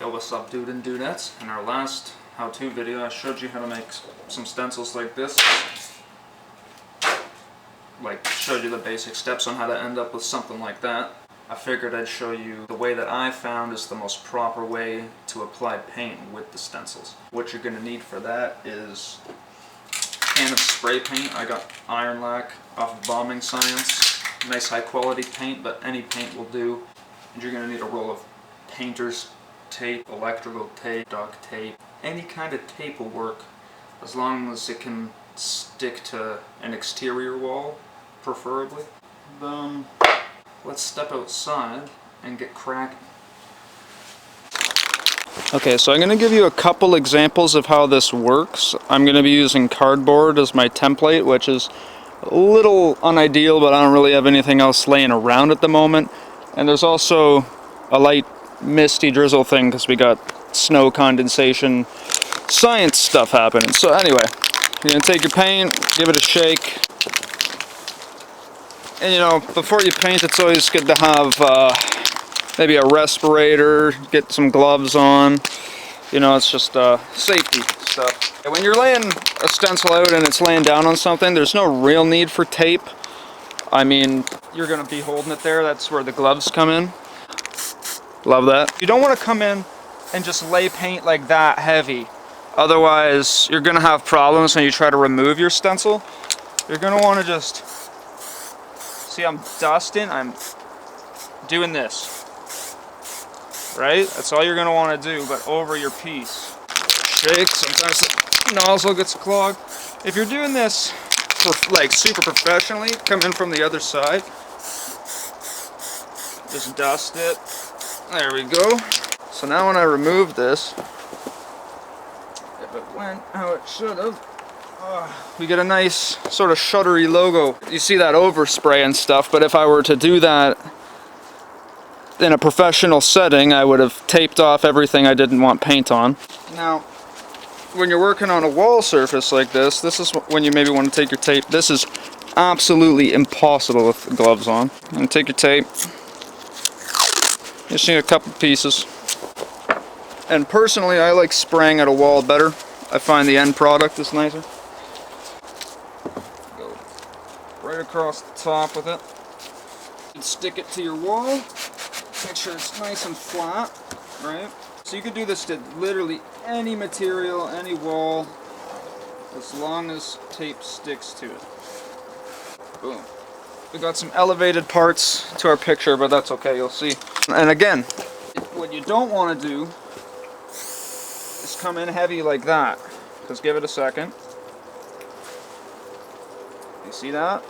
Yo, what's up, dude and dudettes? In our last how-to video I showed you how to make some stencils like this. Like, showed you the basic steps on how to end up with something like that. I figured I'd show you the way that I found is the most proper way to apply paint with the stencils. What you're going to need for that is a can of spray paint. I got Iron Lac off of Bombing Science. Nice high quality paint, but any paint will do. And you're going to need a roll of painter's tape, electrical tape, duct tape. Any kind of tape will work as long as it can stick to an exterior wall, preferably. Let's step outside and get cracking. Okay, so I'm going to give you a couple examples of how this works. I'm going to be using cardboard as my template, which is a little unideal, but I don't really have anything else laying around at the moment. And there's also a light misty drizzle thing because we got snow condensation science stuff happening. So anyway, you're going to take your paint, give it a shake. And you know, before you paint, it's always good to have maybe a respirator, get some gloves on. You know, it's just safety stuff. When you're laying a stencil out and it's laying down on something, there's no real need for tape. I mean, you're going to be holding it there. That's where the gloves come in. Love that. You don't want to come in and just lay paint like that heavy. Otherwise, you're going to have problems when you try to remove your stencil. You're going to want to just... See, I'm dusting, I'm doing this, right? That's all you're going to want to do, but over your piece. Shake, sometimes the nozzle gets clogged. If you're doing this for, like, super professionally, come in from the other side. Just dust it. There we go. So now when I remove this, if it went how it should have, we get a nice sort of shuttery logo. You see that overspray and stuff, but if I were to do that in a professional setting, I would have taped off everything I didn't want paint on. Now, when you're working on a wall surface like this is when you maybe want to take your tape. This is absolutely impossible with gloves on. And take your tape. You just need a couple pieces. And personally, I like spraying at a wall better. I find the end product is nicer. Right across the top with it. And stick it to your wall. Make sure it's nice and flat, right? So you could do this to literally any material, any wall, as long as tape sticks to it. Boom. We got some elevated parts to our picture, but that's okay, you'll see. And again, what you don't want to do is come in heavy like that. Just give it a second. You see that?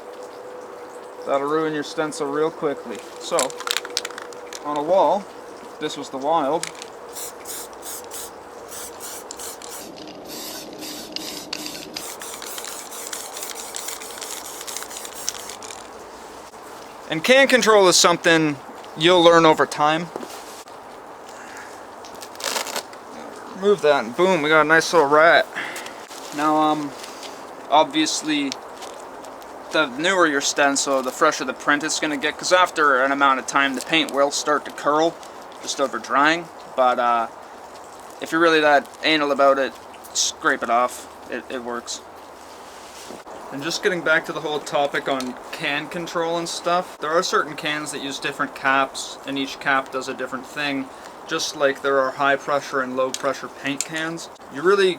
That'll ruin your stencil real quickly. So, on a wall, this was the wild. And can control is something you'll learn over time. Remove that and boom, we got a nice little rat. Now, obviously, the newer your stencil, the fresher the print it's going to get, because after an amount of time the paint will start to curl just over drying. But if you're really that anal about it, scrape it off. It works. And just getting back to the whole topic on can control and stuff, there are certain cans that use different caps, and each cap does a different thing, just like there are high pressure and low pressure paint cans. You really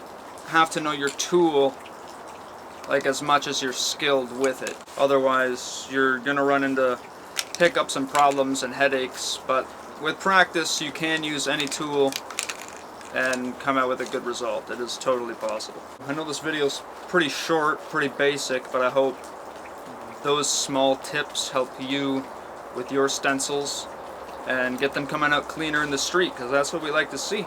have to know your tool like as much as you're skilled with it. Otherwise, you're gonna run into hiccups and problems and headaches, but with practice, you can use any tool and come out with a good result. It is totally possible. I know this video's pretty short, pretty basic, but I hope those small tips help you with your stencils and get them coming out cleaner in the street, because that's what we like to see.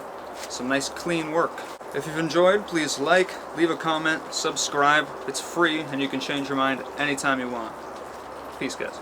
Some nice clean work. If you've enjoyed, please like, leave a comment, subscribe. It's free and you can change your mind anytime you want. Peace, guys.